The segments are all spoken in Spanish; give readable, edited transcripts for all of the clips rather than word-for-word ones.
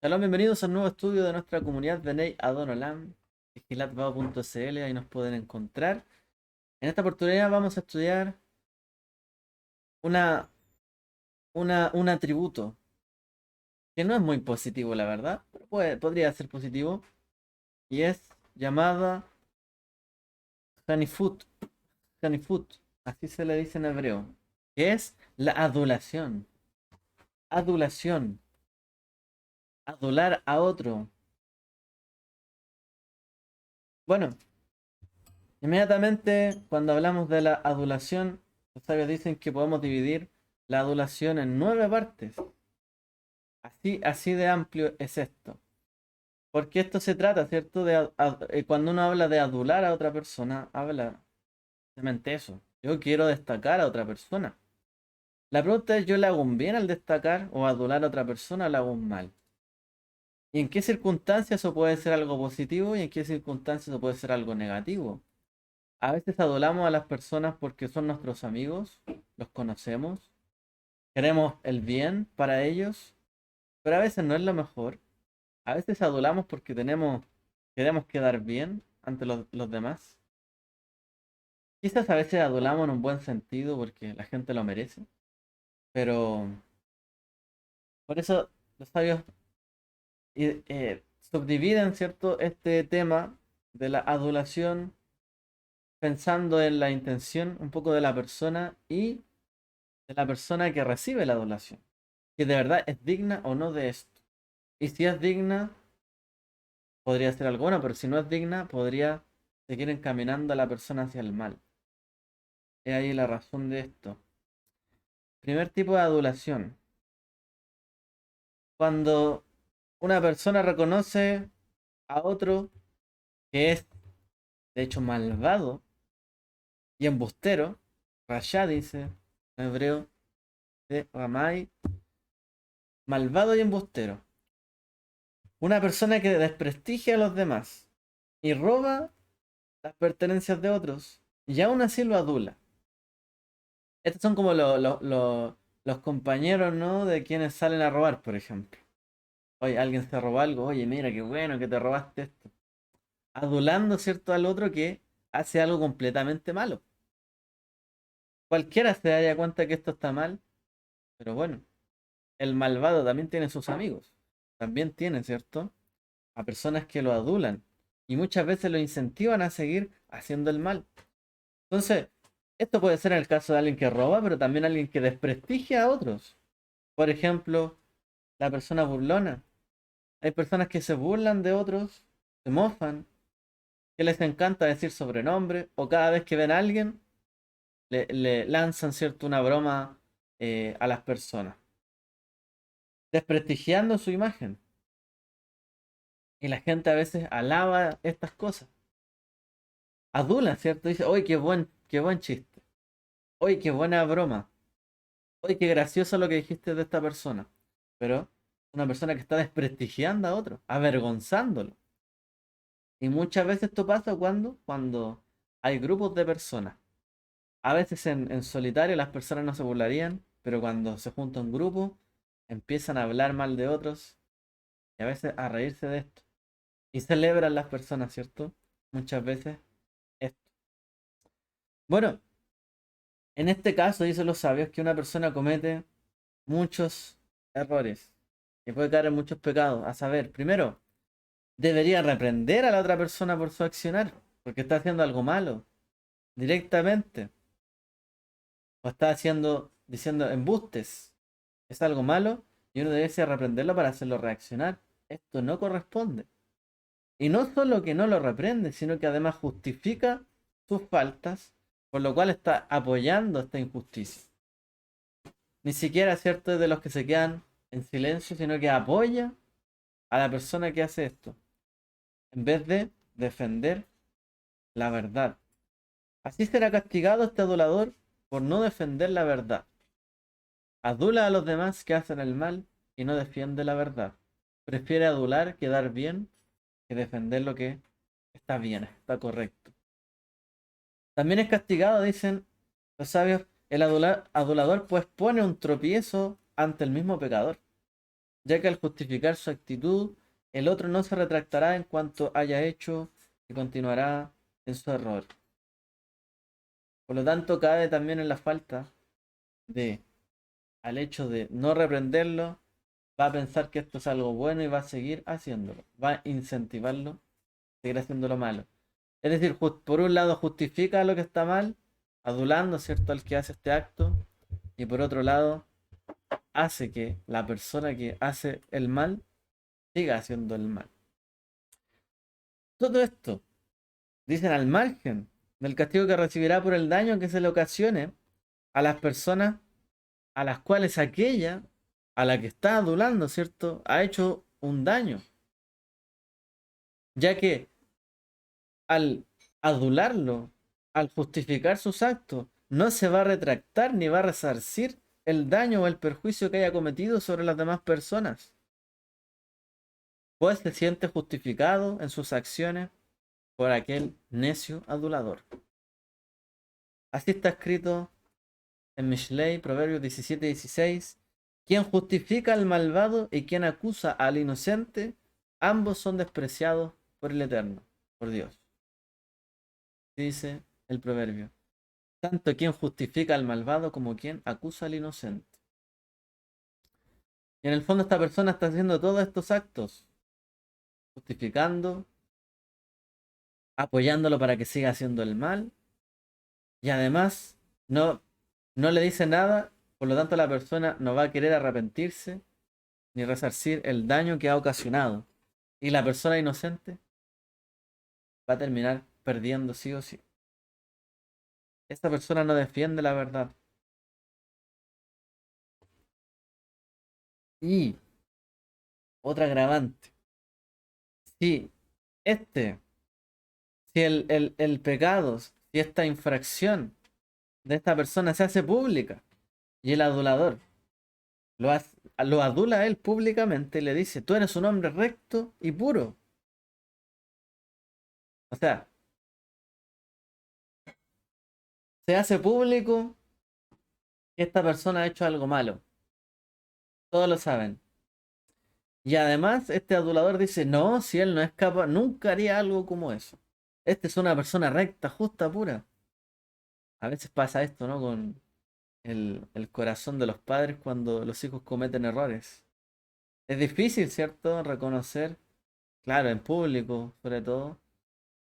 Hola, bienvenidos a un nuevo estudio de nuestra comunidad de Ney Adonolam, vigilatbao.cl, ahí nos pueden encontrar. En esta oportunidad vamos a estudiar una, un atributo que no es muy positivo, la verdad, pero podría ser positivo, y es llamada Hanifut, Hanifut, así se le dice en hebreo, que es la adulación. Adulación, adular a otro. Bueno, inmediatamente, cuando hablamos de la adulación, los sabios dicen que podemos dividir la adulación en 9 partes. Así de amplio es esto. Porque esto se trata, ¿cierto? Cuando uno habla de adular a otra persona, habla simplemente eso. Yo quiero destacar a otra persona. La pregunta es, ¿yo le hago un bien al destacar o adular a otra persona o le hago un mal? ¿Y en qué circunstancias eso puede ser algo positivo y en qué circunstancias eso puede ser algo negativo? A veces adulamos a las personas porque son nuestros amigos, los conocemos, queremos el bien para ellos, pero a veces no es lo mejor. A veces adulamos porque queremos quedar bien ante los demás. Quizás a veces adulamos en un buen sentido porque la gente lo merece, pero por eso los sabios subdividen, ¿cierto?, este tema de la adulación pensando en la intención un poco de la persona y de la persona que recibe la adulación, que de verdad es digna o no de esto. Y si es digna, podría ser algo bueno, pero si no es digna, podría seguir encaminando a la persona hacia el mal. Es ahí la razón de esto. Primer tipo de adulación. Cuando una persona reconoce a otro que es, de hecho, malvado y embustero, Rasha dice en hebreo de Ramay, malvado y embustero. Una persona que desprestigia a los demás y roba las pertenencias de otros y aún así lo adula. Estos son como los compañeros, ¿no? De quienes salen a robar, por ejemplo. Oye, alguien se robó algo, oye, mira, qué bueno que te robaste esto. Adulando, ¿cierto?, al otro que hace algo completamente malo. Cualquiera se daría cuenta que esto está mal, pero bueno, el malvado también tiene sus amigos. También tiene, ¿cierto?, a personas que lo adulan y muchas veces lo incentivan a seguir haciendo el mal. Entonces, esto puede ser en el caso de alguien que roba, pero también alguien que desprestigia a otros. Por ejemplo, la persona burlona. Hay personas que se burlan de otros, se mofan, que les encanta decir sobrenombre, o cada vez que ven a alguien, le lanzan, ¿cierto?, una broma a las personas, desprestigiando su imagen. Y la gente a veces alaba estas cosas. Adula, ¿cierto? Dice, ¡oye, qué buen chiste! ¡Oye, qué buena broma! ¡Oye, qué gracioso lo que dijiste de esta persona! Pero una persona que está desprestigiando a otro, avergonzándolo. Y muchas veces esto pasa cuando hay grupos de personas. A veces en solitario las personas no se burlarían, pero cuando se junta un grupo empiezan a hablar mal de otros y a veces a reírse de esto. Y celebran las personas, ¿cierto? Muchas veces esto. Bueno, en este caso dicen los sabios que una persona comete muchos errores y puede caer en muchos pecados. A saber, primero, debería reprender a la otra persona por su accionar, porque está haciendo algo malo directamente, o está diciendo embustes. Es algo malo y uno debe reprenderlo para hacerlo reaccionar. Esto no corresponde. Y no solo que no lo reprende, sino que además justifica sus faltas, por lo cual está apoyando esta injusticia. Ni siquiera es cierto de los que se quedan en silencio, sino que apoya a la persona que hace esto, en vez de defender la verdad. Así será castigado este adulador por no defender la verdad. Adula a los demás que hacen el mal y no defiende la verdad. Prefiere adular, quedar bien, que defender lo que está bien, está correcto. También es castigado, dicen los sabios, el adulador pues pone un tropiezo ante el mismo pecador. ya que al justificar su actitud, el otro no se retractará en cuanto haya hecho y continuará en su error. Por lo tanto, cabe también en la falta de, al hecho de no reprenderlo, va a pensar que esto es algo bueno y va a seguir haciéndolo, va a incentivarlo a seguir haciendo lo malo. Es decir, por un lado justifica lo que está mal, adulando, ¿cierto?, al que hace este acto, y por otro lado hace que la persona que hace el mal siga haciendo el mal. Todo esto, dicen, al margen del castigo que recibirá por el daño que se le ocasione a las personas a las cuales aquella a la que está adulando, ¿cierto?, ha hecho un daño, ya que al adularlo, al justificar sus actos, no se va a retractar ni va a resarcir el daño o el perjuicio que haya cometido sobre las demás personas, pues se siente justificado en sus acciones por aquel necio adulador. Así está escrito en Mishlei, Proverbios 17:16. Quien justifica al malvado y quien acusa al inocente, ambos son despreciados por el Eterno, por Dios. Dice el proverbio. Tanto quien justifica al malvado como quien acusa al inocente. Y en el fondo esta persona está haciendo todos estos actos, justificando, apoyándolo para que siga haciendo el mal, y además no, no le dice nada, por lo tanto la persona no va a querer arrepentirse ni resarcir el daño que ha ocasionado. Y la persona inocente va a terminar perdiendo sí o sí. Esta persona no defiende la verdad. Y otra agravante. Si este, si el pecado, si esta infracción de esta persona se hace pública y el adulador lo adula a él públicamente y le dice, tú eres un hombre recto y puro. O sea, se hace público que esta persona ha hecho algo malo. Todos lo saben. Y además este adulador dice, no, si él no es capaz, nunca haría algo como eso. Este es una persona recta, justa, pura. A veces pasa esto, ¿no? Con el corazón de los padres cuando los hijos cometen errores. Es difícil, ¿cierto? Reconocer, claro, en público, sobre todo,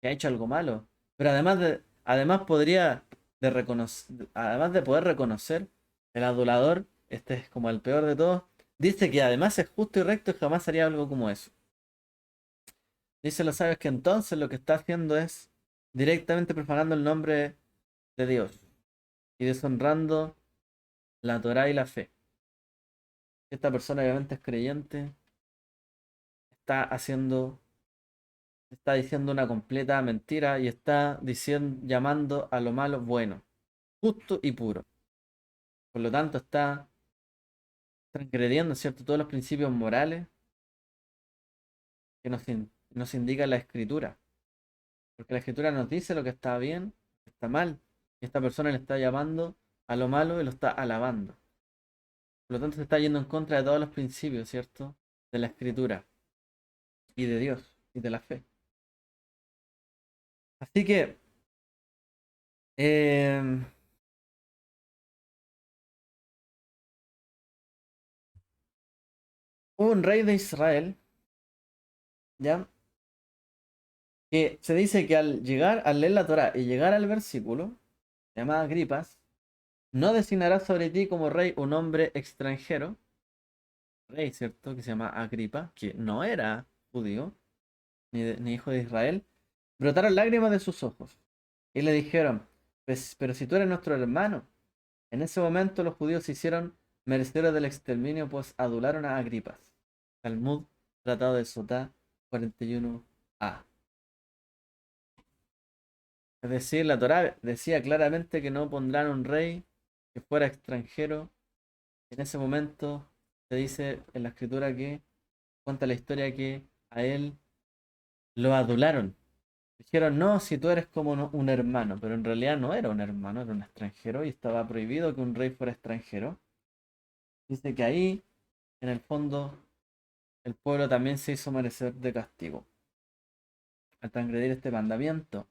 que ha hecho algo malo. Pero además podría de reconocer, además de poder reconocer, el adulador, este es como el peor de todos, dice que además es justo y recto y jamás haría algo como eso. Dice los sabios que entonces lo que está haciendo es directamente profanando el nombre de Dios y deshonrando la Torá y la fe. Esta persona obviamente es creyente, está haciendo, está diciendo una completa mentira y está diciendo, llamando a lo malo bueno, justo y puro. Por lo tanto, está transgrediendo, ¿cierto?, todos los principios morales que nos indica la escritura. Porque la escritura nos dice lo que está bien, lo que está mal. Y esta persona le está llamando a lo malo y lo está alabando. Por lo tanto, se está yendo en contra de todos los principios, ¿cierto?, de la escritura y de Dios y de la fe. Así que, eh, hubo un rey de Israel, ¿ya? Que se dice que al llegar, al leer la Torah y llegar al versículo, llamado Agripas, no designará sobre ti como rey un hombre extranjero, rey, ¿cierto? Que se llama Agripa, que no era judío, ni hijo de Israel, brotaron lágrimas de sus ojos y le dijeron, pues, pero si tú eres nuestro hermano. En ese momento los judíos se hicieron merecedores del exterminio, pues adularon a Agripas. Talmud, Tratado de Sotá 41a. Es decir, la Torá decía claramente que no pondrán un rey que fuera extranjero. En ese momento se dice en la escritura que cuenta la historia que a él lo adularon. Dijeron, no, si tú eres como un hermano, pero en realidad no era un hermano, era un extranjero y estaba prohibido que un rey fuera extranjero. Dice que ahí, en el fondo, el pueblo también se hizo merecer de castigo al transgredir este mandamiento.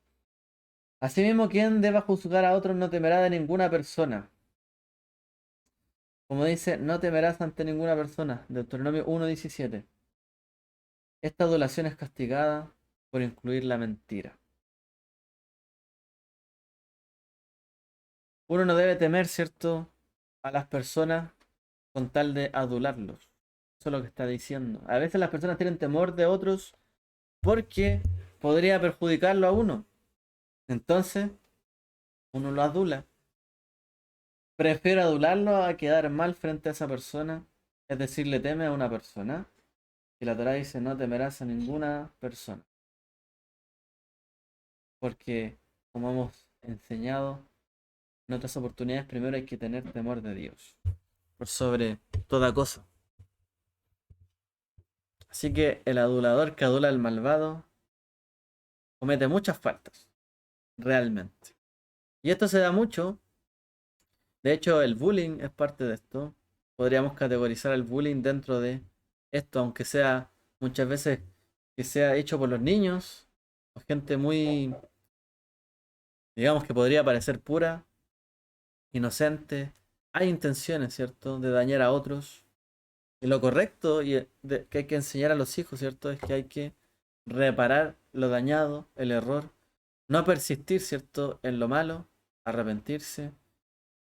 Asimismo, quien deba juzgar a otros no temerá de ninguna persona. Como dice, no temerás ante ninguna persona. Deuteronomio 1:17. Esta adulación es castigada por incluir la mentira. Uno no debe temer, ¿cierto?, a las personas con tal de adularlos. Eso es lo que está diciendo. A veces las personas tienen temor de otros porque podría perjudicarlo a uno. Entonces, uno lo adula. Prefiero adularlo a quedar mal frente a esa persona. Es decir, le teme a una persona. Y la Torah dice, no temerás a ninguna persona. Porque, como hemos enseñado en otras oportunidades, primero hay que tener temor de Dios. Por sobre toda cosa. Así que el adulador que adula al malvado comete muchas faltas. Realmente. Y esto se da mucho. De hecho, el bullying es parte de esto. Podríamos categorizar el bullying dentro de esto, aunque sea muchas veces que sea hecho por los niños, o gente muy, digamos que podría parecer pura, inocente. Hay intenciones, ¿cierto?, de dañar a otros. Y lo correcto que hay que enseñar a los hijos, ¿cierto?, es que hay que reparar lo dañado, el error, no persistir, ¿cierto?, en lo malo, arrepentirse.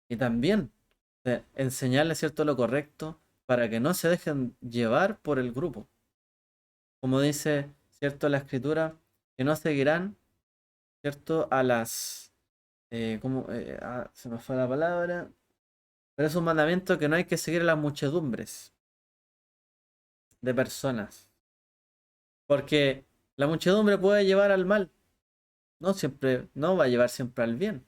Y también enseñarles, ¿cierto?, lo correcto para que no se dejen llevar por el grupo. Como dice, ¿cierto?, la escritura, que no seguirán, ¿cierto?, a las... se me fue la palabra. Pero es un mandamiento que no hay que seguir a las muchedumbres de personas. Porque la muchedumbre puede llevar al mal. No siempre, no va a llevar siempre al bien.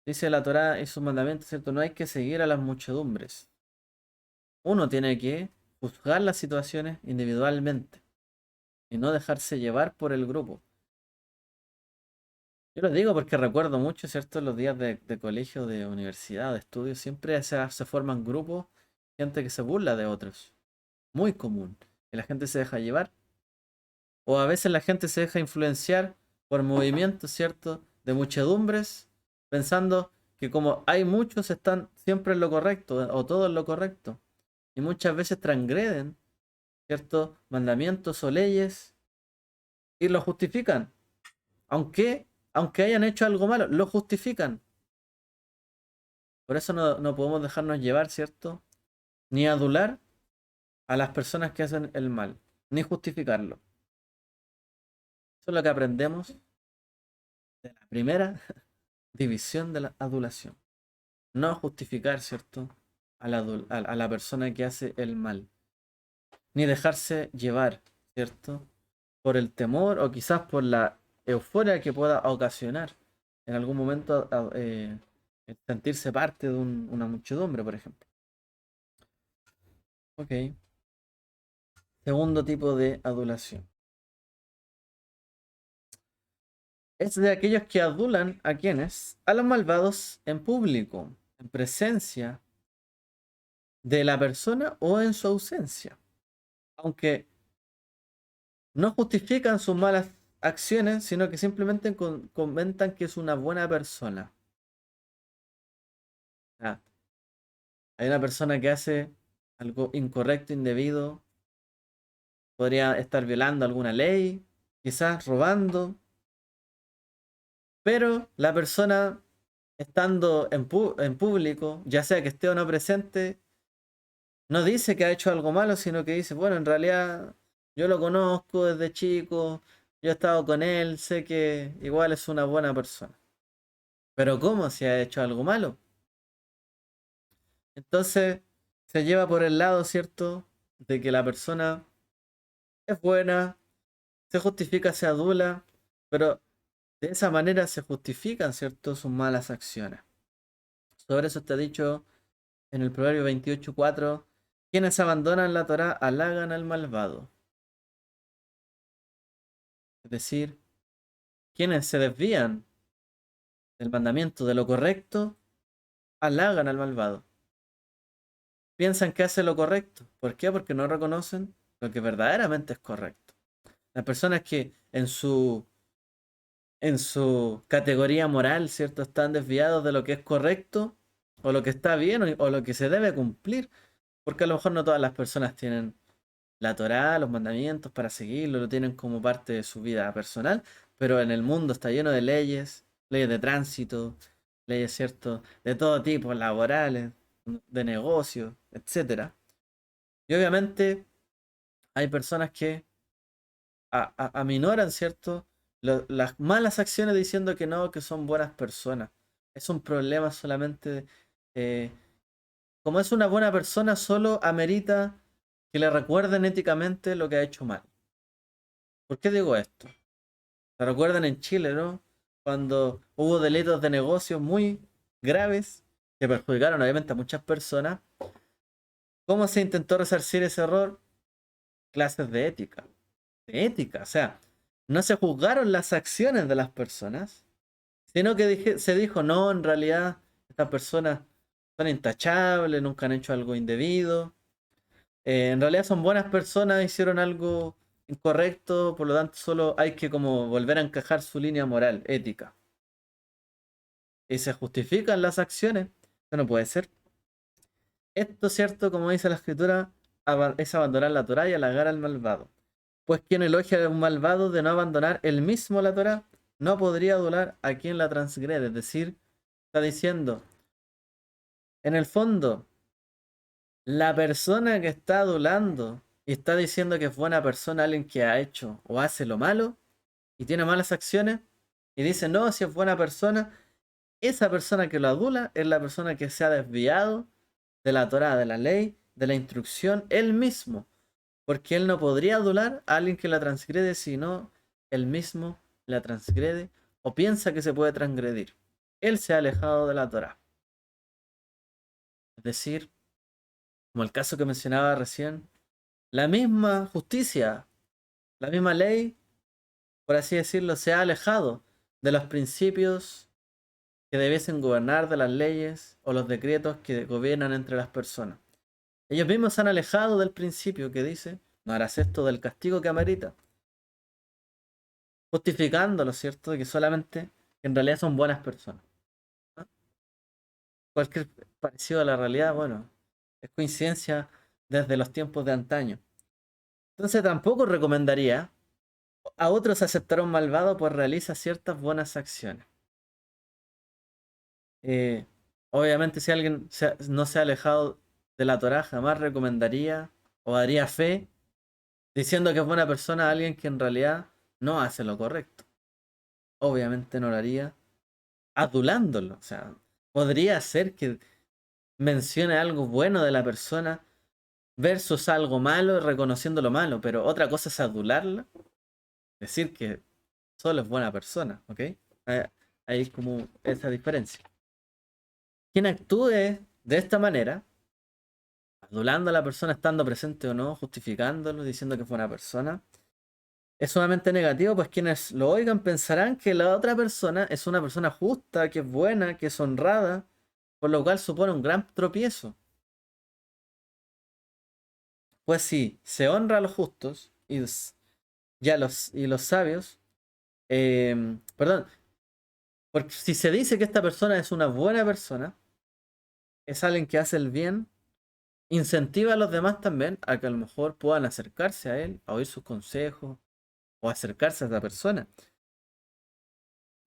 Dice la Torá y sus mandamientos, ¿cierto? No hay que seguir a las muchedumbres. Uno tiene que juzgar las situaciones individualmente y no dejarse llevar por el grupo. Yo lo digo porque recuerdo mucho, ¿cierto? Los días de colegio, de universidad, de estudio, siempre se forman grupos, gente que se burla de otros. Muy común. Y la gente se deja llevar. O a veces la gente se deja influenciar por movimientos, ¿cierto?, de muchedumbres, pensando que como hay muchos están siempre en lo correcto o todo en lo correcto. Y muchas veces transgreden, ¿cierto?, mandamientos o leyes y lo justifican. Aunque hayan hecho algo malo, lo justifican. Por eso no podemos dejarnos llevar, ¿cierto?, ni adular a las personas que hacen el mal, ni justificarlo. Eso es lo que aprendemos de la primera división de la adulación. No justificar, ¿cierto?, a la persona que hace el mal. Ni dejarse llevar, ¿cierto?, por el temor o quizás por la euforia que pueda ocasionar en algún momento el sentirse parte de una muchedumbre, por ejemplo. Ok. Segundo tipo de adulación. Es de aquellos que adulan a quienes, a los malvados en público, en presencia de la persona o en su ausencia. Aunque no justifican sus malas acciones, sino que simplemente comentan que es una buena persona. Ah, hay una persona que hace algo incorrecto, indebido, podría estar violando alguna ley, quizás robando, pero la persona estando en público, ya sea que esté o no presente, no dice que ha hecho algo malo, sino que dice, bueno, en realidad yo lo conozco desde chico, yo he estado con él, sé que igual es una buena persona. Pero ¿cómo si ha hecho algo malo? Entonces se lleva por el lado, ¿cierto?, de que la persona es buena, se justifica, se adula, pero de esa manera se justifican, ¿cierto?, sus malas acciones. Sobre eso está dicho en el Proverbio 28:4, quienes abandonan la Torá halagan al malvado. Es decir, quienes se desvían del mandamiento de lo correcto, halagan al malvado. piensan que hace lo correcto. ¿Por qué? Porque no reconocen lo que verdaderamente es correcto. Las personas que en su categoría moral, ¿cierto? Están desviados de lo que es correcto o lo que está bien o lo que se debe cumplir. Porque a lo mejor no todas las personas tienen la Torá, los mandamientos para seguirlo, lo tienen como parte de su vida personal, pero en el mundo está lleno de leyes, leyes de tránsito, leyes, ¿cierto? De todo tipo, laborales, de negocios, etcétera. Y obviamente hay personas que aminoran, ¿cierto? Las malas acciones diciendo que no, que son buenas personas. Es un problema solamente, eh, como es una buena persona, solo amerita que le recuerden éticamente lo que ha hecho mal. ¿Por qué digo esto? ¿Se recuerdan en Chile, no? Cuando hubo delitos de negocios muy graves que perjudicaron obviamente a muchas personas. ¿Cómo se intentó resarcir ese error? Clases de ética. De ética, o sea, no se juzgaron las acciones de las personas, sino que se dijo, no, en realidad estas personas son intachables, nunca han hecho algo indebido, en realidad son buenas personas, hicieron algo incorrecto, por lo tanto solo hay que como volver a encajar su línea moral, ética. Y se justifican las acciones. Eso no puede ser. Esto, cierto, como dice la escritura, es abandonar la Torá y halagar al malvado. Pues quien elogia a un malvado de no abandonar él mismo la Torá, no podría adular a quien la transgrede. Es decir, está diciendo, en el fondo, la persona que está adulando y está diciendo que es buena persona alguien que ha hecho o hace lo malo y tiene malas acciones y dice, no, si es buena persona, esa persona que lo adula es la persona que se ha desviado de la Torá, de la ley, de la instrucción, él mismo. Porque él no podría adular a alguien que la transgrede si no él mismo la transgrede o piensa que se puede transgredir. Él se ha alejado de la Torá. Es decir, como el caso que mencionaba recién, la misma justicia, la misma ley, por así decirlo, se ha alejado de los principios que debiesen gobernar, de las leyes o los decretos que gobiernan entre las personas. Ellos mismos se han alejado del principio que dice, no harás esto del castigo que amerita, justificándolo, ¿cierto? De que solamente en realidad son buenas personas, ¿no? Cualquier parecido a la realidad, bueno, es coincidencia desde los tiempos de antaño. Entonces tampoco recomendaría a otros aceptar a un malvado pues realiza ciertas buenas acciones. Eh, Obviamente si alguien no se ha alejado de la Torá, jamás recomendaría o daría fe diciendo que es buena persona a alguien que en realidad no hace lo correcto. Obviamente no lo haría adulándolo. O sea, podría ser que mencione algo bueno de la persona versus algo malo reconociendo lo malo, pero otra cosa es adularla, decir que solo es buena persona, ¿ok? Hay como esa diferencia. Quien actúe de esta manera, adulando a la persona estando presente o no, justificándolo, diciendo que fue una persona, es sumamente negativo, pues quienes lo oigan pensarán que la otra persona es una persona justa, que es buena, que es honrada, por lo cual supone un gran tropiezo. Pues si se honra a los justos y los sabios, perdón, porque si se dice que esta persona es una buena persona, es alguien que hace el bien, incentiva a los demás también a que a lo mejor puedan acercarse a él, a oír sus consejos o acercarse a esa persona.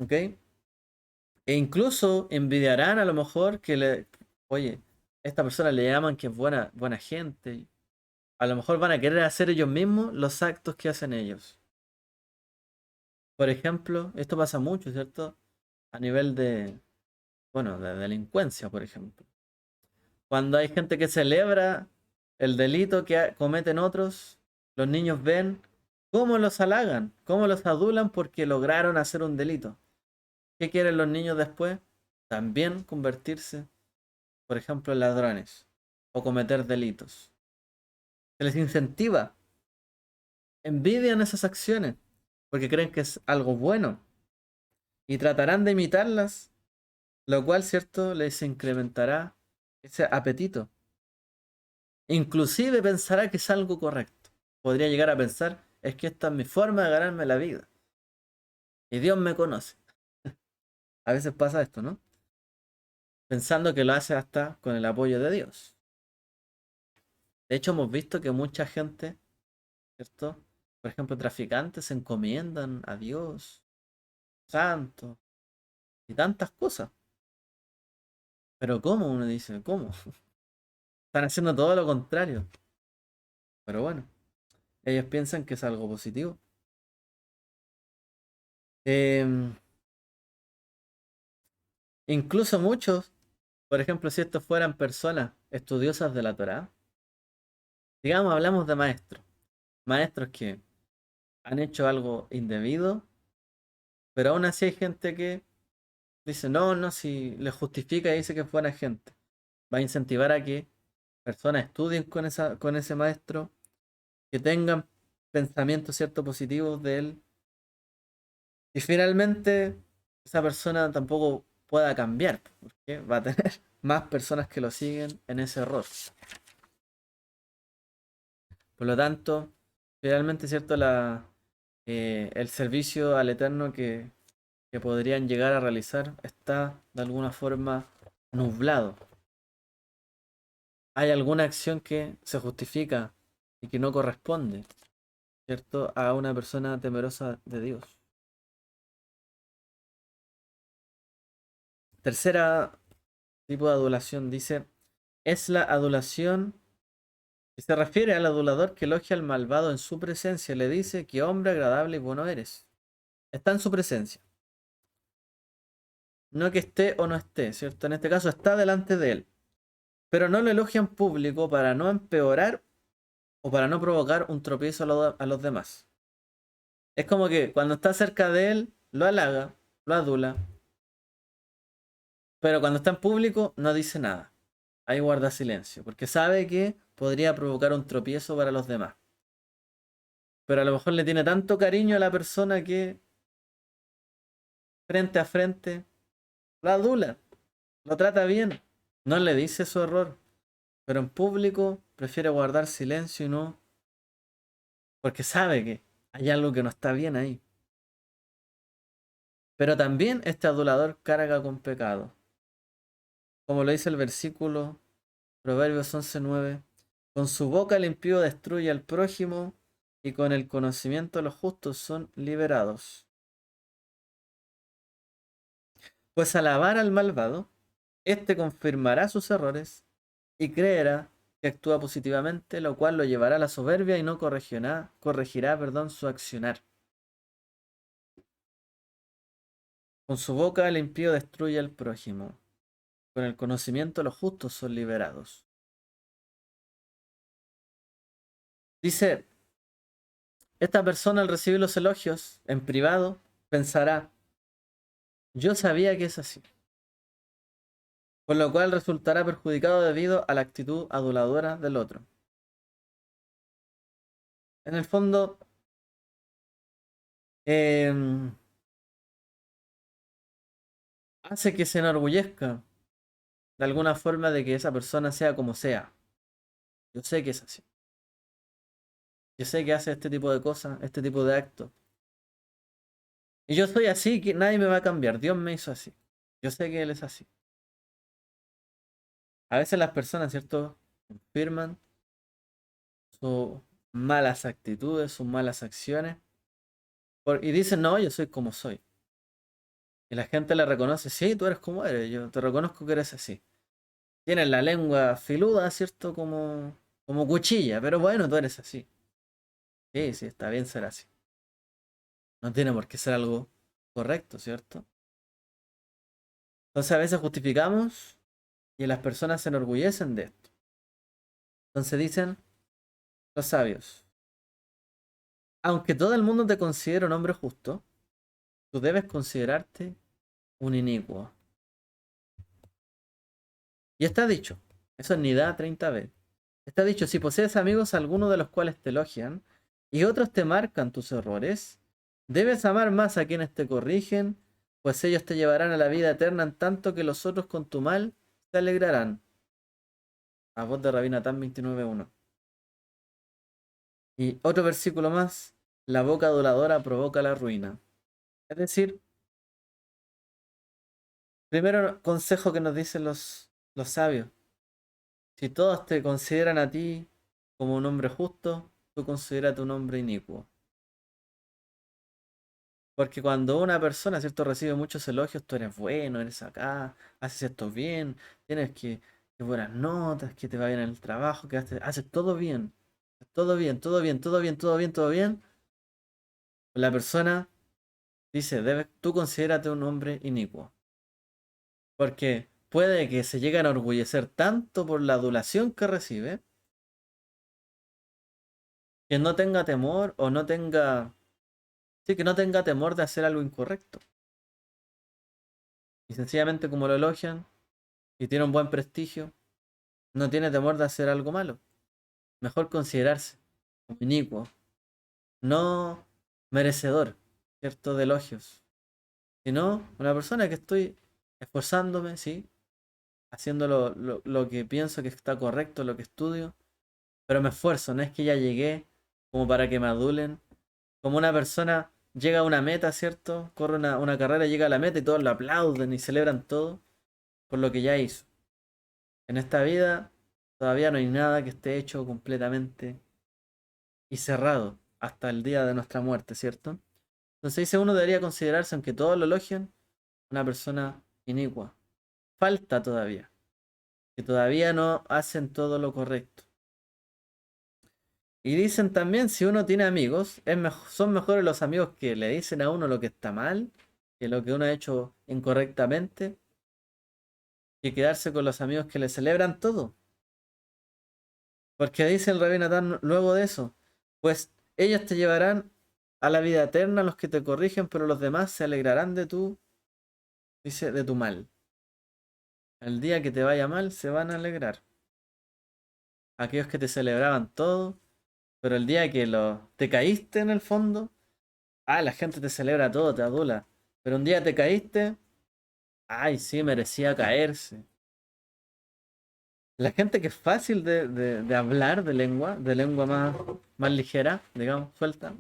¿Ok? E incluso envidiarán a lo mejor oye, esta persona le llaman que es buena, buena gente. A lo mejor van a querer hacer ellos mismos los actos que hacen ellos. Por ejemplo, esto pasa mucho, ¿cierto? A nivel de, bueno, de delincuencia, por ejemplo. Cuando hay gente que celebra el delito que cometen otros, los niños ven cómo los halagan, cómo los adulan porque lograron hacer un delito. ¿Qué quieren los niños después? También convertirse, por ejemplo, en ladrones o cometer delitos. Se les incentiva, envidian esas acciones porque creen que es algo bueno y tratarán de imitarlas, lo cual, cierto, les incrementará ese apetito. Inclusive pensará que es algo correcto. Podría llegar a pensar, es que esta es mi forma de ganarme la vida. Y Dios me conoce. A veces pasa esto, ¿no? Pensando que lo hace hasta con el apoyo de Dios. De hecho, hemos visto que mucha gente, ¿cierto? Por ejemplo, traficantes se encomiendan a Dios, santo, y tantas cosas. Pero ¿cómo? Uno dice, ¿cómo? Están haciendo todo lo contrario. Pero bueno, ellos piensan que es algo positivo. Em, Incluso muchos, por ejemplo, si estos fueran personas estudiosas de la Torá, digamos, hablamos de maestros, maestros que han hecho algo indebido, pero aún así hay gente que dice, no, no, si le justifica y dice que es buena gente, va a incentivar a que personas estudien con ese maestro, que tengan pensamientos cierto positivos de él, y finalmente esa persona tampoco pueda cambiar, porque va a tener más personas que lo siguen en ese error. Por lo tanto, finalmente, ¿cierto? El servicio al Eterno que podrían llegar a realizar está de alguna forma nublado. Hay alguna acción que se justifica y que no corresponde, ¿cierto? A una persona temerosa de Dios. Tercera tipo de adulación dice, es la adulación que se refiere al adulador que elogia al malvado en su presencia, le dice que hombre agradable y bueno eres. Está en su presencia. No que esté o no esté, ¿cierto? En este caso está delante de él. Pero no lo elogia en público para no empeorar o para no provocar un tropiezo a los demás. Es como que cuando está cerca de él, lo halaga, lo adula, pero cuando está en público no dice nada. Ahí guarda silencio, porque sabe que podría provocar un tropiezo para los demás. Pero a lo mejor le tiene tanto cariño a la persona que frente a frente lo adula, lo trata bien, no le dice su error, pero en público prefiere guardar silencio y no, porque sabe que hay algo que no está bien ahí. Pero también este adulador carga con pecado. Como lo dice el versículo Proverbios 11:9, con su boca el impío destruye al prójimo y con el conocimiento los justos son liberados. Pues alabar al malvado, éste confirmará sus errores y creerá que actúa positivamente, lo cual lo llevará a la soberbia y no corregirá, su accionar. Con su boca el impío destruye al prójimo. Con el conocimiento los justos son liberados. Dice, esta persona al recibir los elogios en privado pensará, yo sabía que es así. Con lo cual resultará perjudicado debido a la actitud aduladora del otro. En el fondo, eh, hace que se enorgullezca de alguna forma de que esa persona sea como sea. Yo sé que es así. Yo sé que hace este tipo de cosas, este tipo de actos. Y yo soy así, que nadie me va a cambiar. Dios me hizo así. Yo sé que Él es así. A veces las personas, ¿cierto? Confirman sus malas actitudes, sus malas acciones. Y dicen, no, yo soy como soy. Y la gente le reconoce, sí, tú eres como eres, yo te reconozco que eres así. Tienes la lengua filuda, ¿cierto? Como cuchilla, pero bueno, tú eres así. Sí, sí, está bien ser así. No tiene por qué ser algo correcto, ¿cierto? Entonces a veces justificamos y las personas se enorgullecen de esto. Entonces dicen los sabios, aunque todo el mundo te considere un hombre justo, tú debes considerarte un inicuo. Y está dicho, eso es Nidá 30b. Está dicho, si posees amigos algunos de los cuales te elogian y otros te marcan tus errores, debes amar más a quienes te corrigen, pues ellos te llevarán a la vida eterna en tanto que los otros con tu mal se alegrarán. A voz de Rabí Natán 29:1. Y otro versículo más. La boca aduladora provoca la ruina. Es decir, primero consejo que nos dicen los sabios. Si todos te consideran a ti como un hombre justo, tú considérate un hombre inicuo. Porque cuando una persona, ¿cierto?, recibe muchos elogios, tú eres bueno, eres acá, haces esto bien, tienes que buenas notas, que te va bien en el trabajo, que haces todo bien, todo bien, todo bien, todo bien, todo bien, todo bien. La persona dice, tú considérate un hombre inicuo. Porque puede que se llegue a enorgullecer tanto por la adulación que recibe, que no tenga temor o no tenga, sí, que no tenga temor de hacer algo incorrecto. Y sencillamente como lo elogian y tiene un buen prestigio, no tiene temor de hacer algo malo. Mejor considerarse como inicuo, no merecedor, ¿cierto?, de elogios, sino una persona que estoy esforzándome, sí, haciendo lo que pienso que está correcto, lo que estudio, pero me esfuerzo, no es que ya llegué como para que me adulen, como una persona llega a una meta, ¿cierto? Corre una carrera, llega a la meta y todos lo aplauden y celebran todo por lo que ya hizo. En esta vida todavía no hay nada que esté hecho completamente y cerrado hasta el día de nuestra muerte, ¿cierto? Entonces dice uno debería considerarse, aunque todos lo elogian, una persona inicua. Falta todavía, que todavía no hacen todo lo correcto. Y dicen también, si uno tiene amigos, son mejores los amigos que le dicen a uno lo que está mal, que lo que uno ha hecho incorrectamente, que quedarse con los amigos que le celebran todo. Porque dice el Rabí Natán luego de eso, pues ellos te llevarán a la vida eterna los que te corrigen, pero los demás se alegrarán dice, de tu mal. El día que te vaya mal se van a alegrar. Aquellos que te celebraban todo, pero el día que te caíste en el fondo, la gente te celebra todo, te adula. Pero un día te caíste, ay, sí, merecía caerse. La gente que es fácil de hablar de lengua más ligera, digamos, suelta.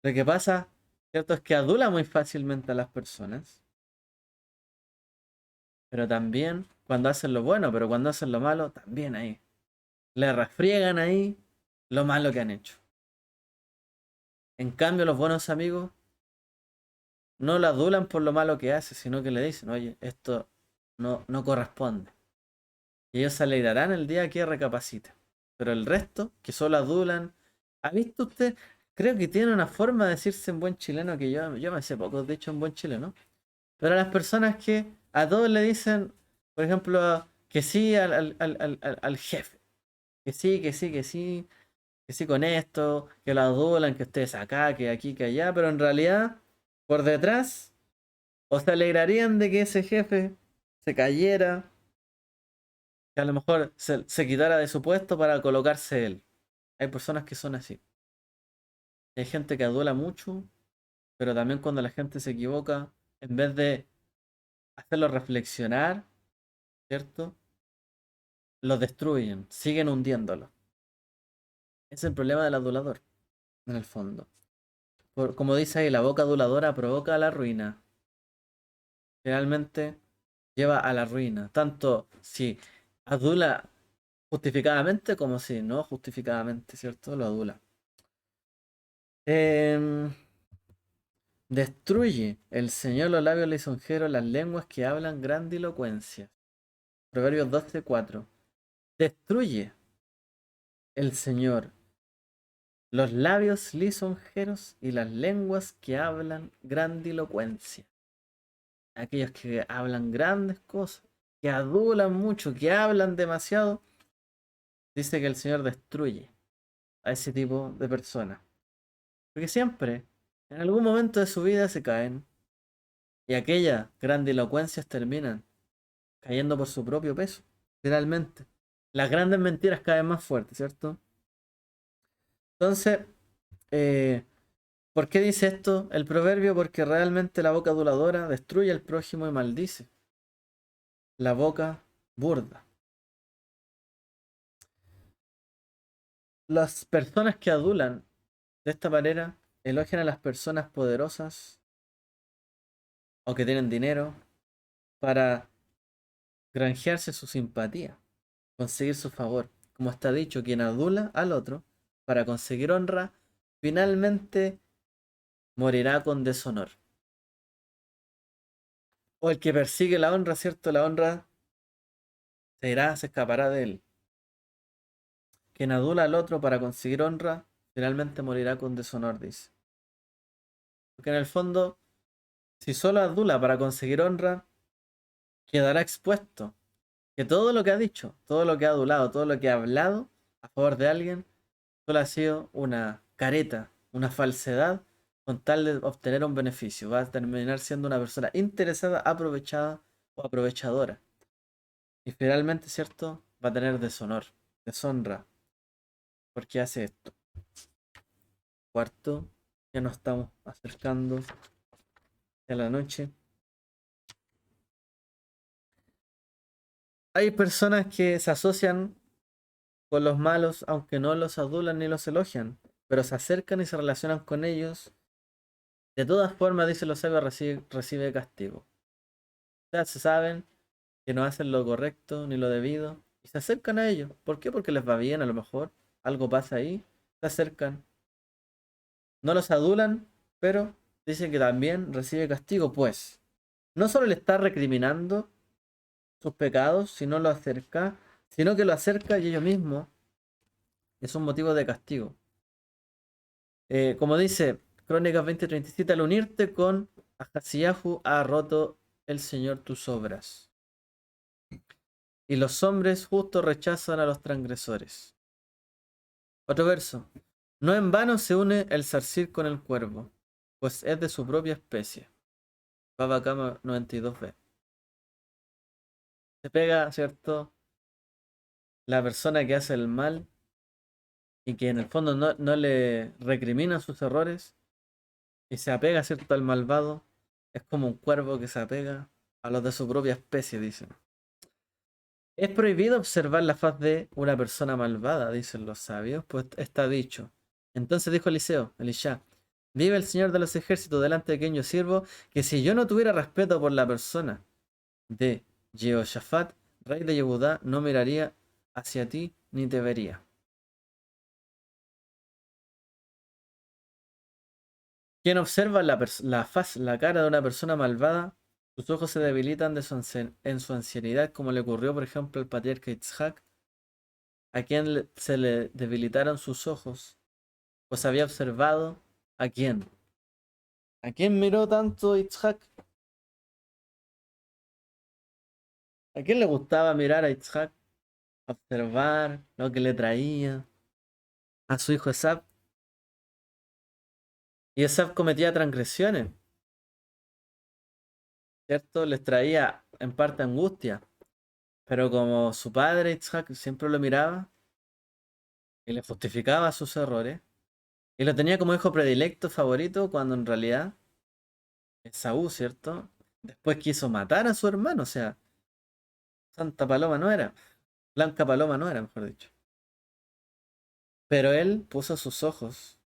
Lo que pasa, ¿cierto? Es que adula muy fácilmente a las personas, pero también cuando hacen lo bueno, pero cuando hacen lo malo, también ahí. Le refriegan ahí lo malo que han hecho. En cambio, los buenos amigos no lo adulan por lo malo que hace, sino que le dicen, oye, esto no corresponde. Y ellos se alegrarán el día que recapaciten. Pero el resto, que solo adulan. ¿Ha visto usted? Creo que tiene una forma de decirse en buen chileno que yo me sé poco, de hecho, en buen chileno. Pero a las personas que a todos le dicen, por ejemplo, que sí al jefe. Que sí, que sí, que sí, que sí con esto, que lo adulan, que ustedes acá, que aquí, que allá. Pero en realidad, por detrás, o se alegrarían de que ese jefe se cayera, que a lo mejor se quitara de su puesto para colocarse él. Hay personas que son así. Hay gente que adula mucho, pero también cuando la gente se equivoca, en vez de hacerlo reflexionar, ¿cierto? Los destruyen, siguen hundiéndolo. Es el problema del adulador, en el fondo. Como dice ahí, la boca aduladora provoca la ruina. Finalmente lleva a la ruina. Tanto si adula justificadamente como si no justificadamente, ¿cierto? Lo adula. Em, Destruye el Señor los labios lisonjeros, las lenguas que hablan grandilocuencia. Proverbios 12:4. Destruye el Señor los labios lisonjeros y las lenguas que hablan grandilocuencia. Aquellos que hablan grandes cosas, que adulan mucho, que hablan demasiado, dice que el Señor destruye a ese tipo de personas. Porque siempre, en algún momento de su vida se caen y aquellas grandilocuencias terminan cayendo por su propio peso, literalmente. Las grandes mentiras caen más fuertes, ¿cierto? Entonces, eh, ¿por qué dice esto el proverbio? Porque realmente la boca aduladora destruye al prójimo y maldice. La boca burda. Las personas que adulan de esta manera elogian a las personas poderosas o que tienen dinero para granjearse su simpatía, conseguir su favor. Como está dicho, quien adula al otro para conseguir honra, finalmente morirá con deshonor. O el que persigue la honra, ¿cierto? La honra se irá, se escapará de él. Quien adula al otro para conseguir honra, finalmente morirá con deshonor, dice. Porque en el fondo, si solo adula para conseguir honra, quedará expuesto. Que todo lo que ha dicho, todo lo que ha adulado, todo lo que ha hablado a favor de alguien, solo ha sido una careta, una falsedad con tal de obtener un beneficio. Va a terminar siendo una persona interesada, aprovechada o aprovechadora. Y finalmente, ¿cierto? Va a tener deshonor, deshonra, porque hace esto. Cuarto, ya nos estamos acercando a la noche. Hay personas que se asocian con los malos, aunque no los adulan ni los elogian, pero se acercan y se relacionan con ellos. De todas formas, dice los sabios, recibe castigo. O sea, se saben que no hacen lo correcto ni lo debido y se acercan a ellos. ¿Por qué? Porque les va bien, a lo mejor algo pasa ahí, se acercan. No los adulan, pero dicen que también recibe castigo, pues no solo le está recriminando sus pecados, sino lo acerca, sino que lo acerca y ellos mismos es un motivo de castigo. Como dice Crónicas 20:37, al unirte con Ahasiahu ha roto el Señor tus obras. Y los hombres justos rechazan a los transgresores. Otro verso. No en vano se une el zarcil con el cuervo, pues es de su propia especie. Baba Kama 92b. Se pega, ¿cierto? La persona que hace el mal y que en el fondo no le recrimina sus errores y se apega, ¿cierto?, al malvado. Es como un cuervo que se apega a los de su propia especie, dicen. Es prohibido observar la faz de una persona malvada, dicen los sabios, pues está dicho. Entonces dijo Elisha, vive el Señor de los ejércitos delante de quien yo sirvo, que si yo no tuviera respeto por la persona de Jehoshaphat, rey de Yehudá, no miraría hacia ti ni te vería. Quien observa la faz, la cara de una persona malvada, sus ojos se debilitan en su ancianidad, como le ocurrió, por ejemplo, al patriarca Yitzhak, a quien se le debilitaron sus ojos, pues había observado a quién. ¿A quién miró tanto Yitzhak? ¿A quién le gustaba mirar a Yitzhak? Observar lo que le traía a su hijo Esab. Y Esab cometía transgresiones, ¿cierto? Les traía en parte angustia. Pero como su padre Yitzhak siempre lo miraba y le justificaba sus errores, y lo tenía como hijo predilecto, favorito, cuando en realidad Esaú, ¿cierto? Después quiso matar a su hermano, o sea, Santa Paloma no era, Blanca Paloma no era, mejor dicho. Pero él puso sus ojos,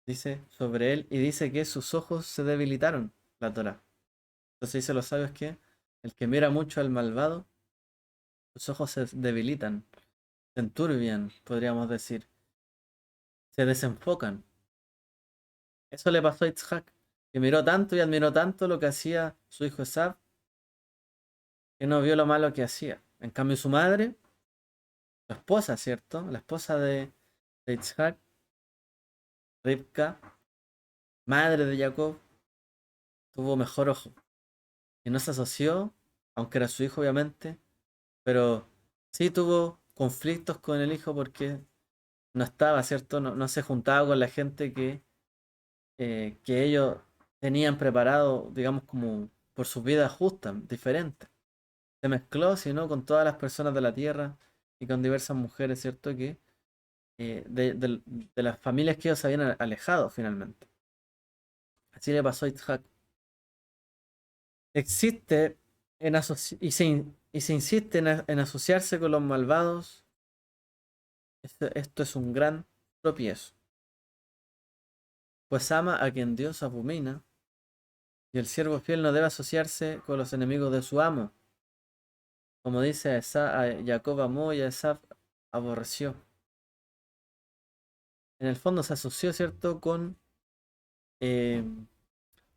dice, sobre él y dice que sus ojos se debilitaron, la Torah. Entonces dice los sabios que el que mira mucho al malvado, sus ojos se debilitan, se enturbian, podríamos decir, se desenfocan. Eso le pasó a Itzhak, que miró tanto y admiró tanto lo que hacía su hijo Esab, que no vio lo malo que hacía. En cambio su madre, su esposa, ¿cierto? La esposa de Itzhak, Rivka, madre de Jacob, tuvo mejor ojo. Y no se asoció, aunque era su hijo obviamente, pero sí tuvo conflictos con el hijo porque no estaba, ¿cierto? No se juntaba con la gente que ellos tenían preparado, digamos, como por sus vidas justas, diferentes. Se mezcló, sino con todas las personas de la tierra y con diversas mujeres, ¿cierto? Que de las familias que ellos se habían alejado finalmente. Así le pasó a Itzhak. Existe y se insiste en asociarse con los malvados Esto es un gran tropiezo, pues ama a quien Dios abomina, y el siervo fiel no debe asociarse con los enemigos de su amo. Como dice a Jacob amó y a Esaf aborreció. En el fondo se asoció, ¿cierto? Con, eh,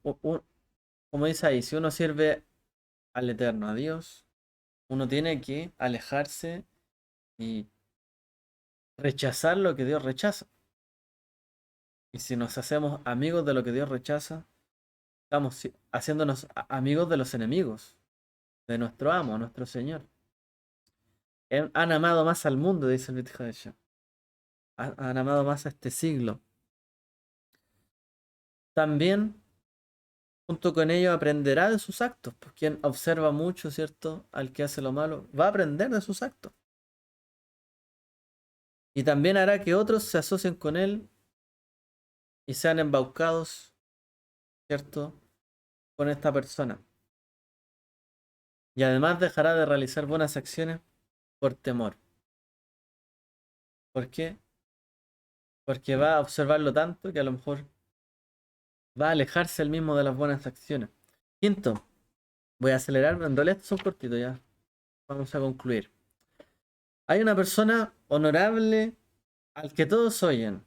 como dice ahí, si uno sirve al Eterno, a Dios, uno tiene que alejarse y rechazar lo que Dios rechaza. Y si nos hacemos amigos de lo que Dios rechaza, estamos haciéndonos amigos de los enemigos, de nuestro amo, nuestro Señor. Han amado más al mundo, dice el Brit Hadashah. Han amado más a este siglo. También, junto con ello, aprenderá de sus actos. Pues quien observa mucho, ¿cierto? Al que hace lo malo, va a aprender de sus actos. Y también hará que otros se asocien con él y sean embaucados, ¿cierto? Con esta persona. Y además dejará de realizar buenas acciones por temor. ¿Por qué? Porque va a observarlo tanto que a lo mejor va a alejarse el mismo de las buenas acciones. Quinto, voy a acelerar, en realidad estos son cortitos ya. Vamos a concluir. Hay una persona honorable al que todos oyen,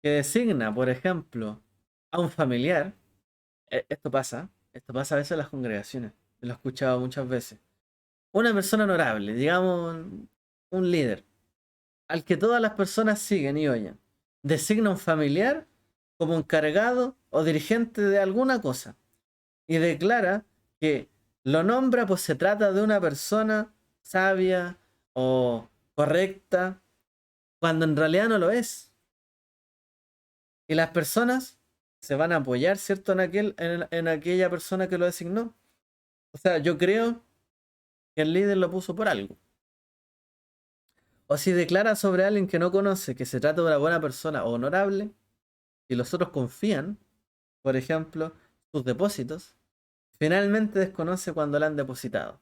que designa, por ejemplo, a un familiar. Esto pasa a veces en las congregaciones, lo he escuchado muchas veces. Una persona honorable, digamos un líder, al que todas las personas siguen y oyen, designa un familiar como encargado o dirigente de alguna cosa y declara que lo nombra pues se trata de una persona sabia o correcta, cuando en realidad no lo es. Y las personas se van a apoyar, ¿cierto?, en aquella persona que lo designó. O sea, yo creo que el líder lo puso por algo. O si declara sobre alguien que no conoce que se trata de una buena persona o honorable, y los otros confían, por ejemplo, sus depósitos, finalmente desconoce cuando la han depositado.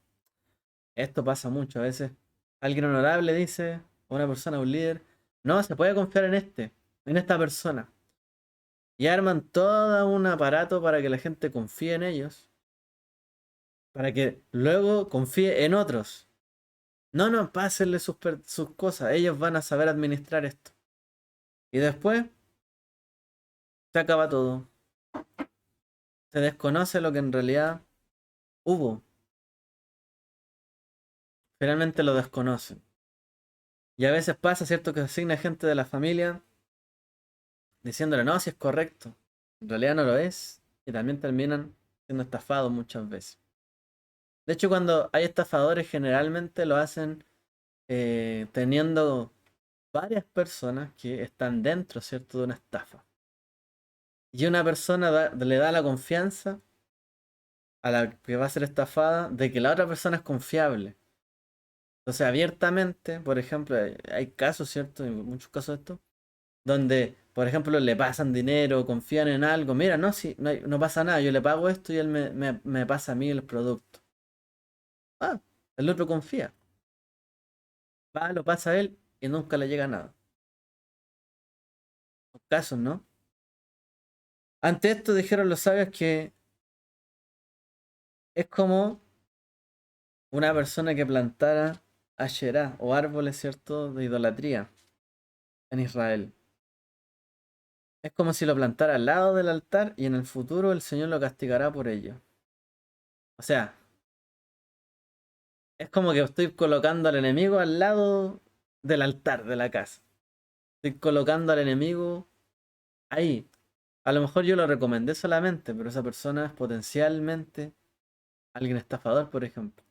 Esto pasa mucho. A veces alguien honorable dice, o una persona, un líder, no, se puede confiar en esta persona. Y arman todo un aparato para que la gente confíe en ellos, para que luego confíe en otros. No, no, pásenle sus cosas, ellos van a saber administrar esto. Y después se acaba todo. Se desconoce lo que en realidad hubo. Finalmente lo desconocen. Y a veces pasa, ¿cierto?, que se asigna gente de la familia diciéndole, no, si es correcto. En realidad no lo es. Y también terminan siendo estafados muchas veces. De hecho, cuando hay estafadores, generalmente lo hacen teniendo varias personas que están dentro, ¿cierto?, de una estafa. Y una persona le da la confianza a la que va a ser estafada de que la otra persona es confiable. Entonces, abiertamente, por ejemplo, hay casos, ¿cierto? Hay muchos casos de esto, donde, por ejemplo, le pasan dinero, confían en algo. Mira, no, si no, no pasa nada, yo le pago esto y él me pasa a mí el producto. Ah, el otro confía. Va, lo pasa a él y nunca le llega nada. Son casos, ¿no? Ante esto dijeron los sabios que es como una persona que plantara Asherá o árboles, ¿cierto?, de idolatría en Israel. Es como si lo plantara al lado del altar y en el futuro el Señor lo castigará por ello. O sea, es como que estoy colocando al enemigo al lado del altar de la casa. Estoy colocando al enemigo ahí. A lo mejor yo lo recomendé solamente, pero esa persona es potencialmente alguien estafador, por ejemplo.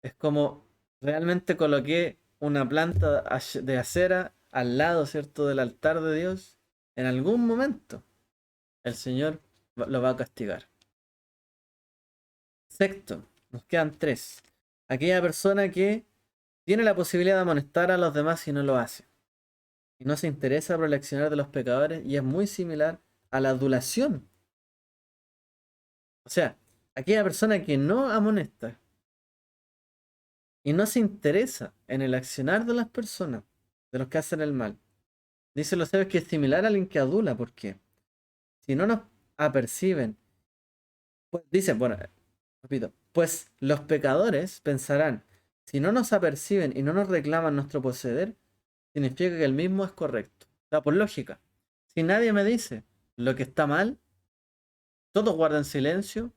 Es como realmente coloqué una planta de acera al lado, ¿cierto?, del altar de Dios. En algún momento el Señor lo va a castigar. Sexto, nos quedan tres. Aquella persona que tiene la posibilidad de amonestar a los demás y no lo hace. Y no se interesa por el accionar de los pecadores y es muy similar a la adulación. O sea, aquella persona que no amonesta y no se interesa en el accionar de las personas, de los que hacen el mal. Dicen los sabios que es similar a alguien que adula, porque si no nos aperciben, pues, dicen, bueno, repito, pues los pecadores pensarán, si no nos aperciben y no nos reclaman nuestro proceder, significa que el mismo es correcto. O sea, por lógica, si nadie me dice lo que está mal, todos guardan silencio,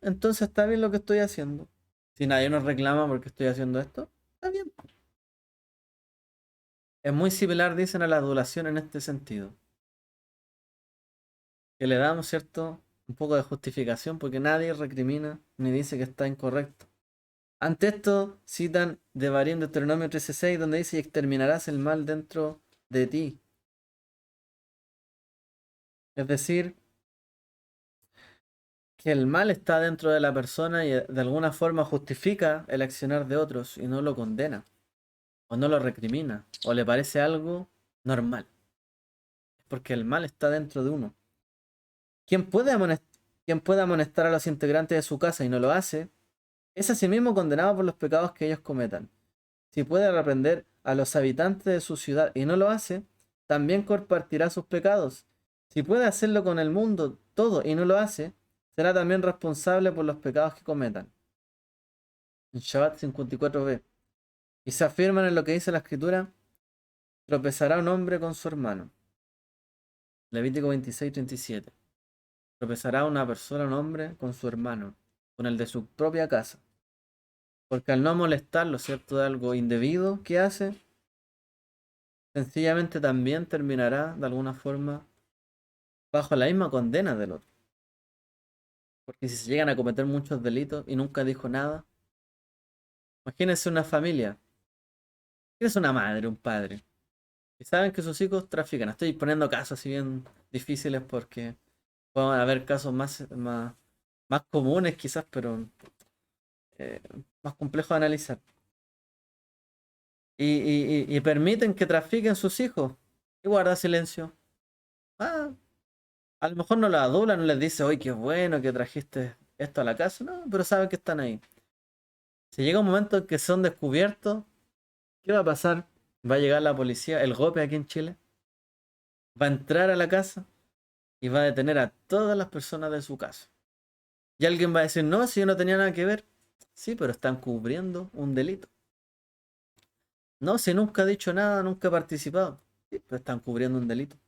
entonces está bien lo que estoy haciendo. Si nadie nos reclama porque estoy haciendo esto, está bien. Es muy similar, dicen, a la adulación en este sentido. Que le damos, ¿cierto? Un poco de justificación porque nadie recrimina ni dice que está incorrecto. Ante esto, citan de Devarim de Deuteronomio 13:6, donde dice: y exterminarás el mal dentro de ti. Es decir, que el mal está dentro de la persona y de alguna forma justifica el accionar de otros y no lo condena, o no lo recrimina, o le parece algo normal. Es porque el mal está dentro de uno. Quien puede amonestar a los integrantes de su casa y no lo hace, es asimismo condenado por los pecados que ellos cometan. Si puede reprender a los habitantes de su ciudad y no lo hace, también compartirá sus pecados. Si puede hacerlo con el mundo todo y no lo hace, será también responsable por los pecados que cometan. En Shabbat 54b. Y se afirman en lo que dice la escritura: tropezará un hombre con su hermano. Levítico 26:37. Tropezará una persona, un hombre, con su hermano, con el de su propia casa. Porque al no molestarlo, ¿cierto?, de algo indebido que hace, sencillamente también terminará de alguna forma bajo la misma condena del otro. Porque si se llegan a cometer muchos delitos y nunca dijo nada, imagínense una familia, tienes una madre, un padre, y saben que sus hijos trafican. Estoy poniendo casos así bien difíciles porque pueden haber casos más comunes quizás, pero eh, más complejos de analizar. Y permiten que trafiquen sus hijos y guarda silencio. Ah, a lo mejor no los adula, no les dice: oye, qué bueno que trajiste esto a la casa, no, pero saben que están ahí. Si llega un momento en que son descubiertos, ¿qué va a pasar? Va a llegar la policía, el GOPE aquí en Chile, va a entrar a la casa y va a detener a todas las personas de su casa. Y alguien va a decir: no, si yo no tenía nada que ver. Sí, pero están cubriendo un delito. No, si nunca he dicho nada, nunca he participado. Sí, pero están cubriendo un delito.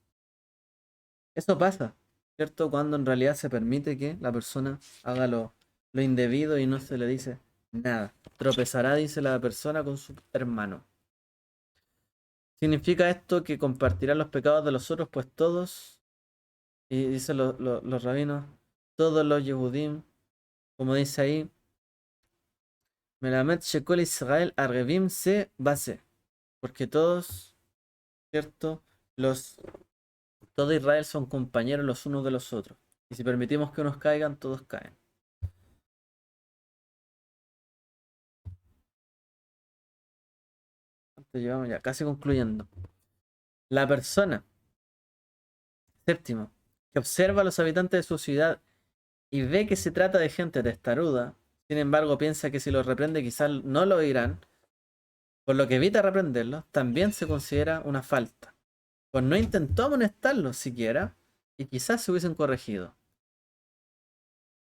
Eso pasa, ¿cierto? Cuando en realidad se permite que la persona haga lo indebido y no se le dice nada. Tropezará, dice la persona, con su hermano. ¿Significa esto que compartirán los pecados de los otros? Pues todos, y dicen los rabinos, todos los Yehudim, como dice ahí, Melamed Shekol Israel Arrevim se base. Porque todos, ¿cierto? Todo Israel son compañeros los unos de los otros. Y si permitimos que unos caigan, todos caen. Entonces llevamos ya casi concluyendo. La persona, séptimo, que observa a los habitantes de su ciudad y ve que se trata de gente testaruda, sin embargo piensa que si los reprende quizás no lo oirán, por lo que evita reprenderlos, también se considera una falta. Pues no intentó amonestarlos siquiera y quizás se hubiesen corregido.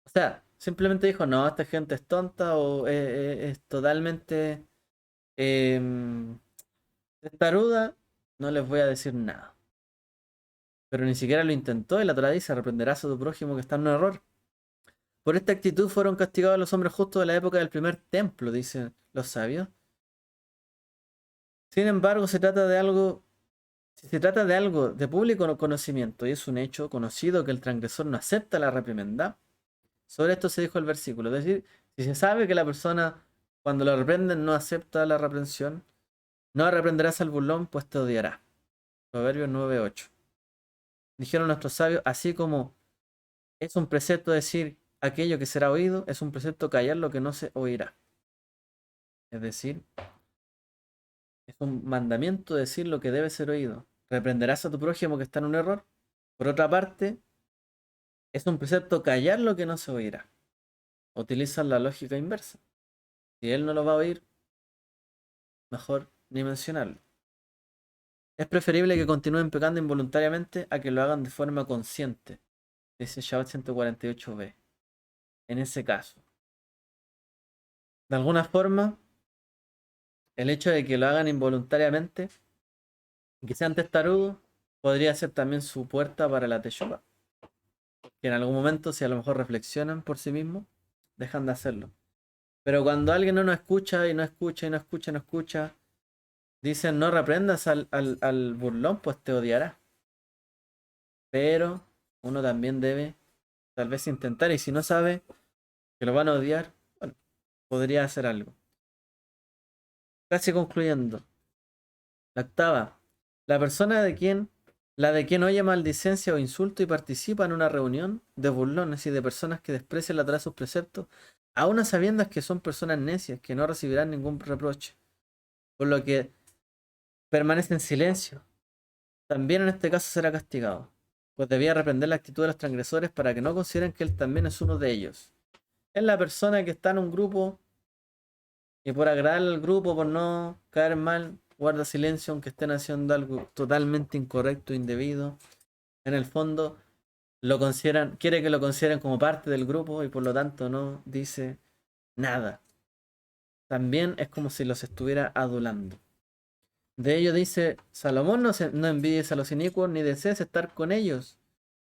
O sea, simplemente dijo: no, esta gente es tonta o es totalmente testaruda, no les voy a decir nada. Pero ni siquiera lo intentó y la Torá dice: reprenderás a tu prójimo que está en un error. Por esta actitud fueron castigados los hombres justos de la época del primer templo, dicen los sabios. Sin embargo, si se trata de algo de público conocimiento y es un hecho conocido que el transgresor no acepta la reprimenda, sobre esto se dijo el versículo. Es decir, si se sabe que la persona cuando lo reprenden no acepta la reprensión, no reprenderás al burlón, pues te odiará. Proverbios 9:8. Dijeron nuestros sabios: así como es un precepto decir aquello que será oído, es un precepto callar lo que no se oirá. Es decir, es un mandamiento decir lo que debe ser oído. Reprenderás a tu prójimo que está en un error. Por otra parte, es un precepto callar lo que no se oirá. Utilizan la lógica inversa. Si él no lo va a oír, mejor ni mencionarlo. Es preferible que continúen pecando involuntariamente a que lo hagan de forma consciente, dice Shabbat 148b. En ese caso, de alguna forma, el hecho de que lo hagan involuntariamente y que sean testarudos podría ser también su puerta para la teshuva. Que en algún momento, si a lo mejor reflexionan por sí mismos, dejan de hacerlo. Pero cuando alguien no nos escucha y no escucha y no escucha y no escucha, dicen no reprendas al burlón, pues te odiará. Pero uno también debe tal vez intentar, y si no sabe que lo van a odiar, bueno, podría hacer algo. Casi concluyendo. La octava. La persona la de quien oye maldicencia o insulto y participa en una reunión de burlones y de personas que desprecian la Torá sus preceptos, aun a sabiendas que son personas necias, que no recibirán ningún reproche, por lo que permanece en silencio. También en este caso será castigado, pues debía reprender la actitud de los transgresores para que no consideren que él también es uno de ellos. Es la persona que está en un grupo y por agradar al grupo, por no caer mal, guarda silencio aunque estén haciendo algo totalmente incorrecto, indebido. En el fondo, quiere que lo consideren como parte del grupo y por lo tanto no dice nada. También es como si los estuviera adulando. De ello dice Salomón: no envidies a los inicuos ni desees estar con ellos,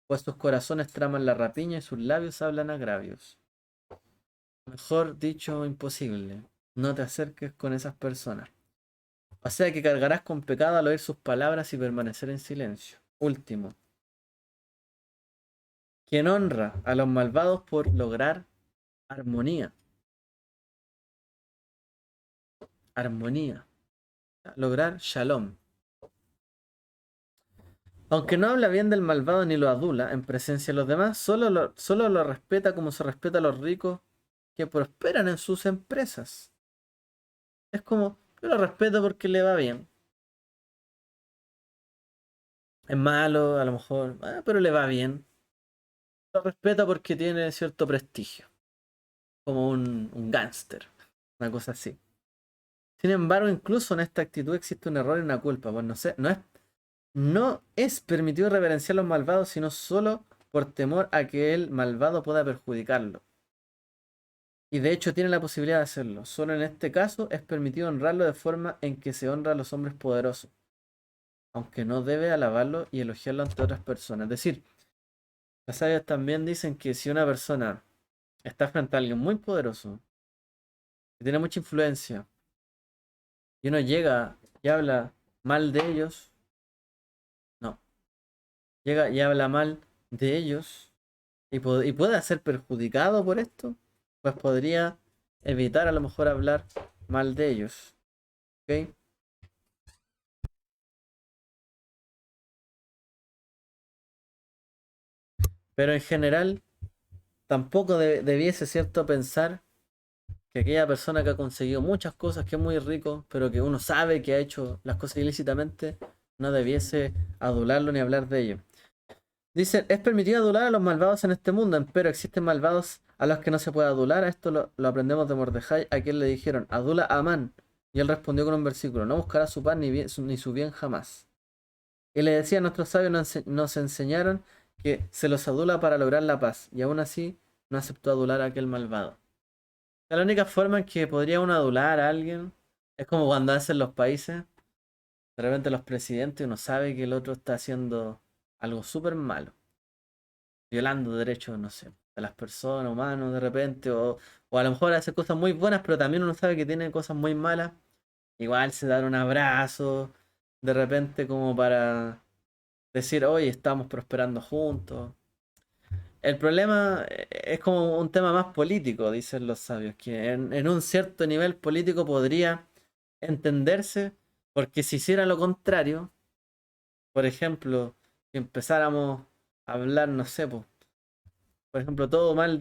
pues sus corazones traman la rapiña y sus labios hablan agravios. Mejor dicho, imposible. No te acerques con esas personas. O sea que cargarás con pecado al oír sus palabras y permanecer en silencio. Último, quien honra a los malvados por lograr armonía. Armonía. Lograr shalom. Aunque no habla bien del malvado ni lo adula en presencia de los demás, solo lo respeta como se respeta a los ricos que prosperan en sus empresas. Es como, yo lo respeto porque le va bien. Es malo, a lo mejor, pero le va bien. Lo respeto porque tiene cierto prestigio, como un gángster, una cosa así. Sin embargo, incluso en esta actitud existe un error y una culpa, pues no sé, no es permitido reverenciar a los malvados, sino solo por temor a que el malvado pueda perjudicarlo. Y de hecho tiene la posibilidad de hacerlo. Solo en este caso es permitido honrarlo de forma en que se honra a los hombres poderosos, aunque no debe alabarlo y elogiarlo ante otras personas. Es decir, las sabias también dicen que si una persona está frente a alguien muy poderoso, que tiene mucha influencia, y uno llega y habla mal de ellos, no, llega y habla mal de ellos y puede ser perjudicado por esto, pues podría evitar a lo mejor hablar mal de ellos. ¿Ok? Pero en general, tampoco debiese, ¿cierto?, pensar que aquella persona que ha conseguido muchas cosas, que es muy rico, pero que uno sabe que ha hecho las cosas ilícitamente, no debiese adularlo ni hablar de ello. Dice, es permitido adular a los malvados en este mundo, pero existen malvados a los que no se puede adular. Esto lo aprendemos de Mordejai, a quien le dijeron, adula a Amán. Y él respondió con un versículo, no buscará su paz ni su bien jamás. Y le decía, nuestros sabios nos enseñaron que se los adula para lograr la paz, y aún así no aceptó adular a aquel malvado. La única forma en que podría uno adular a alguien es como cuando hacen los países, de repente los presidentes, uno sabe que el otro está haciendo algo súper malo, violando derechos, no sé, de las personas, humanos, de repente, o a lo mejor hace cosas muy buenas, pero también uno sabe que tiene cosas muy malas. Igual se dan un abrazo, de repente como para decir, oye, estamos prosperando juntos. El problema es como un tema más político, dicen los sabios, que en un cierto nivel político podría entenderse, porque si hiciera lo contrario, por ejemplo, si empezáramos a hablar, no sé, por ejemplo, todo mal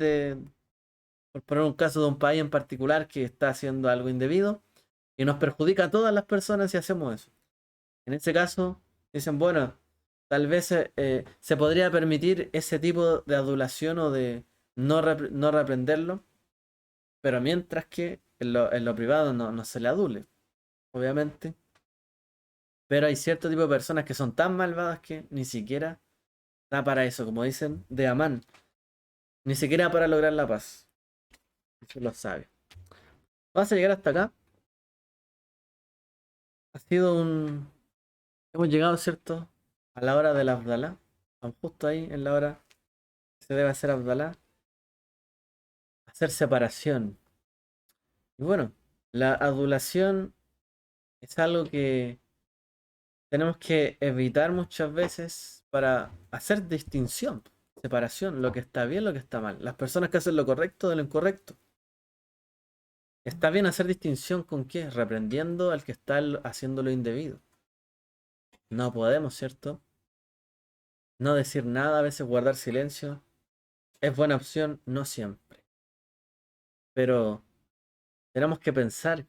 por poner un caso de un país en particular que está haciendo algo indebido y nos perjudica a todas las personas si hacemos eso. En ese caso, dicen, bueno, tal vez se podría permitir ese tipo de adulación o de no reprenderlo, pero mientras que en lo privado no se le adule, obviamente. Pero hay cierto tipo de personas que son tan malvadas que ni siquiera da para eso, como dicen de Amán, ni siquiera para lograr la paz. Eso lo sabe. Vamos a llegar hasta acá. Ha sido un... Hemos llegado, ¿cierto? A la hora del Abdalá. Estamos justo ahí en la hora que se debe hacer Abdalá. Hacer separación. Y bueno, la adulación es algo que tenemos que evitar muchas veces para hacer distinción, separación, lo que está bien, lo que está mal. Las personas que hacen lo correcto de lo incorrecto. Está bien hacer distinción con qué, reprendiendo al que está haciendo lo indebido. No podemos, ¿cierto? No decir nada, a veces guardar silencio. Es buena opción, no siempre. Pero tenemos que pensar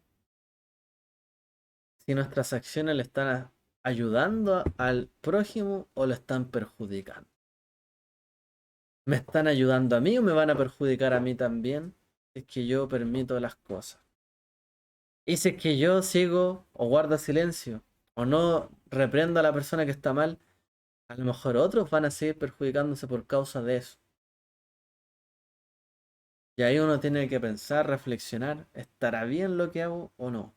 si nuestras acciones le están ayudando al prójimo o lo están perjudicando. ¿Me están ayudando a mí o me van a perjudicar a mí también? Si es que yo permito las cosas. Y si es que yo sigo o guardo silencio o no reprendo a la persona que está mal, a lo mejor otros van a seguir perjudicándose por causa de eso. Y ahí uno tiene que pensar, reflexionar, ¿estará bien lo que hago o no?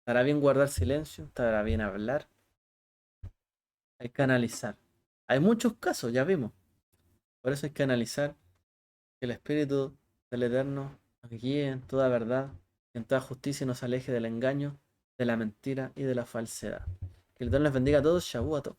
¿Estará bien guardar silencio? ¿Estará bien hablar? Hay que analizar. Hay muchos casos, ya vimos. Por eso hay que analizar que el Espíritu del Eterno nos guíe en toda verdad, en toda justicia y nos aleje del engaño, de la mentira y de la falsedad. Que el Eterno les bendiga a todos. Shabu a todos.